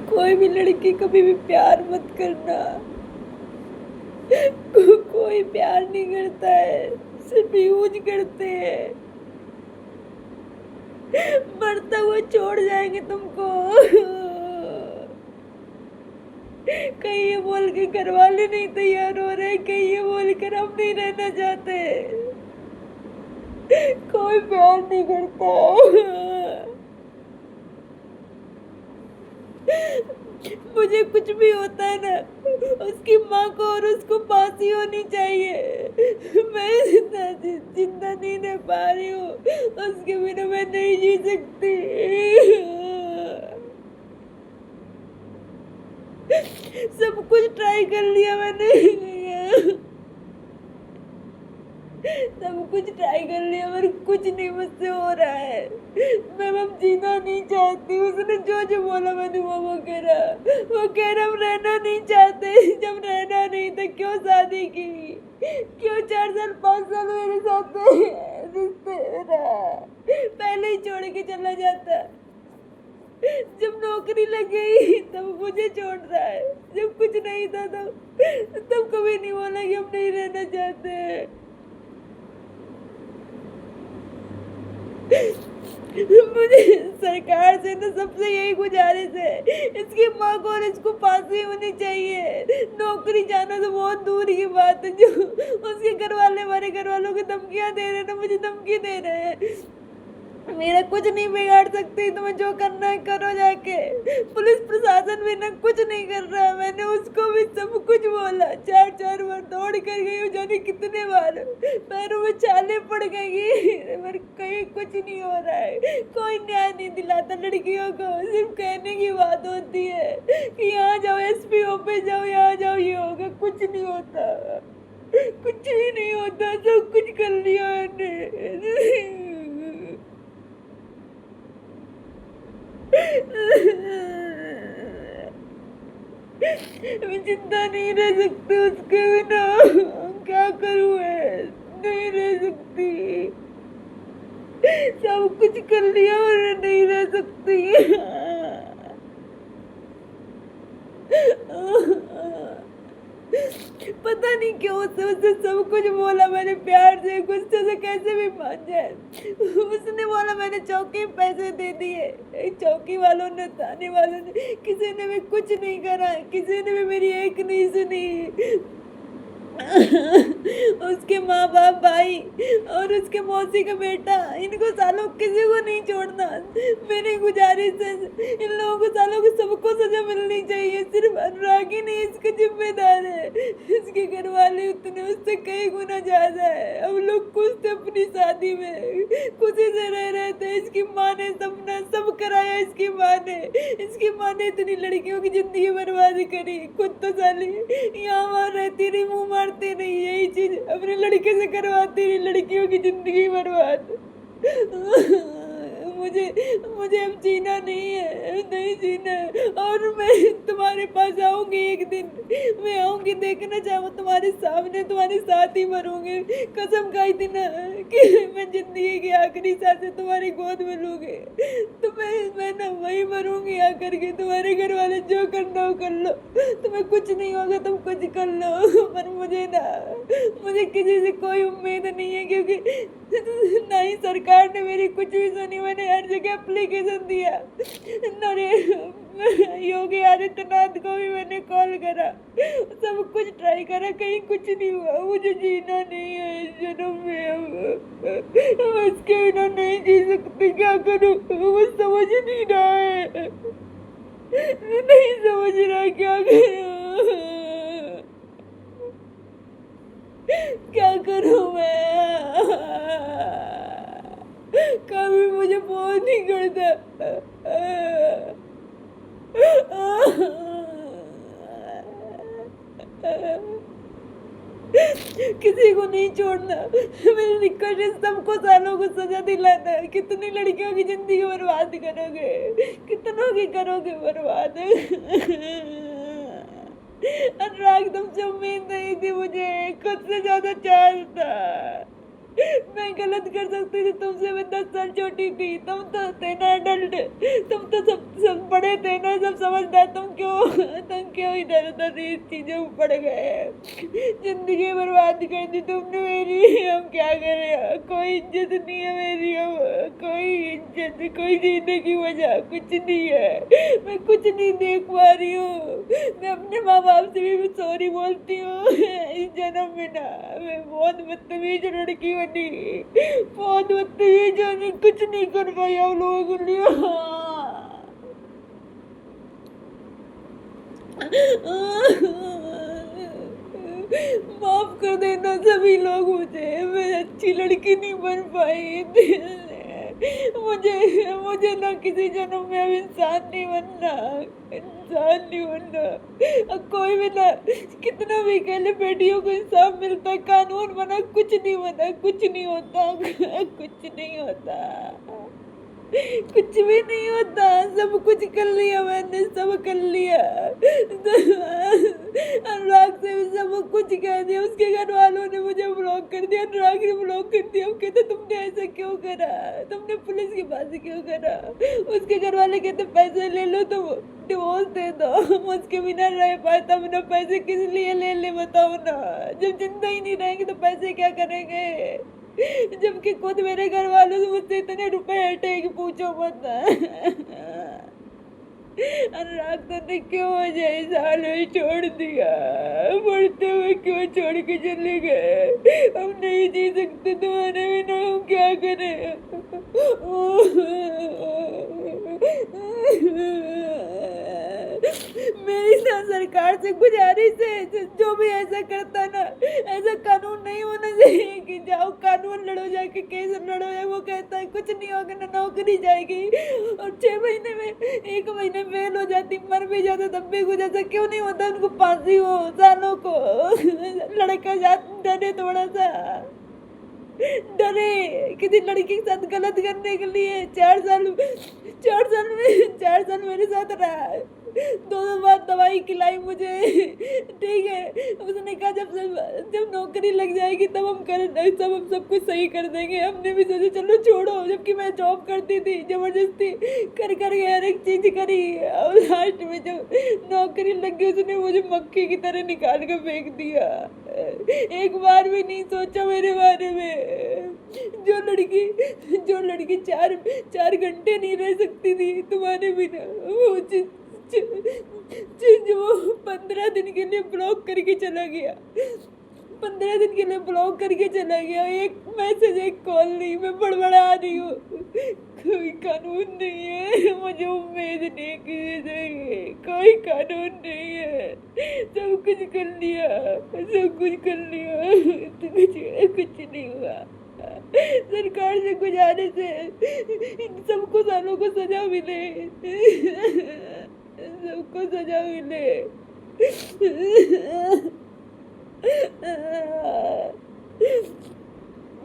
कोई भी लड़की कभी भी प्यार मत करना। कोई प्यार नहीं करता है, सिर्फ यूज करते हैं। मरता हुआ छोड़ जाएंगे तुमको। कहीं ये बोल के घर वाले नहीं तैयार हो रहे, कहीं ये बोल कर हम नहीं रहना चाहते। कोई प्यार नहीं करता। मुझे कुछ भी होता है ना, उसकी माँ को और उसको फांसी होनी चाहिए। मैं जिंदा नहीं रह पा रही हूँ, उसके बिना मैं नहीं जी सकती। सब कुछ ट्राई कर लिया मैंने, सब कुछ ट्राई कर लिया पर कुछ नहीं मुझसे हो रहा है। मैं अब जीना नहीं चाहती। उसने जो जो बोला मैंने वो कह रहा हम रहना नहीं चाहते। जब रहना नहीं तो क्यों शादी की, क्यों 4 साल 5 साल मेरे साथ रिश्ते रहा, पहले ही छोड़ के चला जाता। जब नौकरी लग गई तब मुझे छोड़ रहा है, जब कुछ नहीं था तब कभी नहीं बोला कि हम नहीं रहना चाहते। मुझे सरकार से ना सबसे यही गुजारिश है, इसकी माँ को और इसको फांसी होनी चाहिए। नौकरी जाना तो बहुत दूर की बात है। जो उसके घर वाले हमारे घर वालों को धमकियां दे रहे हैं ना, मुझे धमकी दे रहे हैं। मेरा कुछ नहीं बिगाड़ सकती, तुम्हें जो करना है करो जाके। पुलिस प्रशासन भी ना कुछ नहीं कर रहा। मैंने उसको भी सब कुछ बोला, 4 बार दौड़ कर गई हूँ, जाने कितने बार पैरों में छाले पड़ गई, पर कहीं कुछ नहीं हो रहा है। कोई न्याय नहीं दिलाता लड़कियों को, सिर्फ कहने की बात होती है कि यहाँ जाओ, एसपी ऑफिस जाओ, यहाँ जाओ, ये होगा। कुछ नहीं होता, कुछ ही नहीं होता। सब कुछ कर लिया मैंने। मैं जिंदा नहीं रह सकती उसके बिना। क्या करूं मैं, नहीं रह सकती। सब कुछ कर लिया और नहीं रह सकती। पता नहीं क्यों उसे सब कुछ बोला मैंने प्यार से, गुस्से से, कैसे भी मान जाए। उसने बोला मैंने चौकी पैसे दे दिए। चौकी वालों ने, थाने वालों ने, किसी ने भी कुछ नहीं करा, किसी ने भी मेरी एक नहीं सुनी। उसके माँ बाप, भाई और उसके मौसी का बेटा, इनको सालों किसी को नहीं छोड़ना। मेरी गुजारिश है, इन लोगों को सालों को सबको सजा मिलनी चाहिए। सिर्फ अनुराग ही नहीं इसका जिम्मेदार है, इसके घर वाले उतने उससे कई गुना ज्यादा है। हम लोग खुश थे अपनी शादी में, खुशी से रह रहे थे। इसकी माँ ने सपना सब कराया। इसकी माँ ने इतनी लड़कियों की जिंदगी बर्बाद करी। खुद तो साली यहाँ वहाँ रहती रही, मुंह मारती रही, यही चीज अपने लड़के से करवाती रही, लड़कियों की जिंदगी बर्बाद। मुझे मुझे अब जीना नहीं है, नहीं जीना है। और मैं तुम्हारे पास आऊंगी एक दिन, मैं आऊंगी, देखना चाहूँ तुम्हारे सामने, तुम्हारे साथ ही मरूंगी। कसम खाई थी ना कि मैं जिंदगी की आखिरी सांसें तुम्हारी गोद में लूंगी, तो मैं ना वही मरूंगी आकर के। तुम्हारे घर वाले जो करना हो कर लो, तुम्हें कुछ नहीं होगा, तुम कुछ कर लो। पर मुझे किसी से कोई उम्मीद नहीं है, क्योंकि ना ही सरकार ने मेरी कुछ भी सुनी। मैंने हर जगह एप्लीकेशन दिया, योगी आदित्यनाथ को भी मैंने कॉल करा, सब कुछ ट्राई करा, कहीं कुछ नहीं हुआ। मुझे जीना नहीं है इस जन्म में। अब इसके बिना नहीं जी सकती। क्या करूं, वो समझ नहीं रहा है, नहीं समझ रहा क्या करूं, क्या करूं मैं। कभी मुझे फोन नहीं करता। किसी को नहीं छोड़ना। मेरी रिक्वेस्ट है, सबको सालों को सजा दिलाना है। कितनी लड़कियों की जिंदगी बर्बाद करोगे, कितनों की करोगे बर्बाद। अनुराग तुमसे उम्मीद नहीं थी, मुझे खुद से ज्यादा चार था। मैं गलत कर सकती थी तुमसे, मैं 10 साल छोटी थी, तुम तो थे ना अडल्ट, तुम तो तो सब बड़े थे ना, सब समझदार, तुम क्यों इधर उधर इस चीजों में पड़ गए? जिंदगी बर्बाद कर दी तुमने मेरी, हम क्या करें? कोई इज्जत नहीं है मेरी अब, कोई इज्जत, कोई जीने की वजह कुछ नहीं है। मैं कुछ नहीं देख पा रही हूँ। मैं अपने माँ बाप से भी सॉरी बोलती हूँ। इस जन्म में ना मैं बहुत बदतमीज लड़की बनी, बहुत बदतमीज बनी, कुछ नहीं कर पाई आप लोगों के लिए। माफ कर देना सभी लोग मुझे, मैं अच्छी लड़की नहीं बन पाई। मुझे मुझे ना किसी जन्म में अब इंसान नहीं बनना, इंसान नहीं बनना। अब कोई भी ना, कितना भी कह ले बेटियों को इंसाफ मिलता है, कानून बना, कुछ नहीं बना, कुछ नहीं होता, कुछ नहीं होता, कुछ भी नहीं होता। सब कुछ कर लिया मैंने, सब कर लिया। अनुराग से भी सब कुछ कह दिया, उसके घर वालों ने मुझे ब्लॉक कर दिया, अनुराग ने ब्लॉक कर दिया। वो कहते तुमने ऐसा क्यों करा, तुमने पुलिस के पास क्यों करा? उसके घर वाले कहते पैसे ले लो तो डिवोर्स दे दो, हम उसके बिना रह पाता, बिना पैसे किस लिए ले ले बताओ ना। जब जिंदा ही नहीं रहेंगे तो पैसे क्या करेंगे? जबकि खुद मेरे घर वालों से मुझसे इतने रुपए हटे कि पूछो मत। अनुराग तो ने क्यों मुझे इस हाल में छोड़ दिया? पढ़ते हुए क्यों छोड़ के चले गए? हम नहीं जी सकते तुम्हारे बिना, हम क्या करें? मेरी ना सरकार से गुजारिश है, जो भी ऐसा करता ना, ऐसा कानून नहीं होना चाहिए कि जाओ कानून लड़ो, जाके केस लड़ो। वो कहता है कुछ नहीं होगा ना, नौकरी जाएगी, और 6 महीने में 1 महीने फेल हो जाती, मर भी जाता तब भी कुछ ऐसा क्यों नहीं होता? उनको फांसी हो सालों को। लड़का जात डरे, थोड़ा सा डरे किसी लड़की के साथ गलत करने के लिए। 4 साल मेरे साथ रहा, 2 बार दवाई खिलाई मुझे, ठीक है। उसने कहा जब नौकरी लग जाएगी तब हम सब कुछ सही कर देंगे। हमने भी सोचा चलो छोड़ो, जबकि मैं जॉब करती थी, जबरदस्ती कर के हर एक चीज करी, और लास्ट में जब नौकरी लग गई उसने मुझे मक्खी की तरह निकाल कर फेंक दिया। एक बार भी नहीं सोचा मेरे बारे में। जो लड़की 4 घंटे नहीं रह सकती थी तुम्हारे बिना, वो 15 दिन के लिए ब्लॉक करके चला गया, 15 दिन के लिए ब्लॉक करके चला गया। एक मैसेज, एक कॉल नहीं। मैं बड़बड़ा रही हूँ, कोई कानून नहीं है, मुझे उम्मीद नहीं किसी से, कोई कानून नहीं है। सब कुछ कर लिया, तो कुछ नहीं हुआ। सरकार से गुजारिश है इन सबको, सालों को सजा मिले, सबको सजा मिले।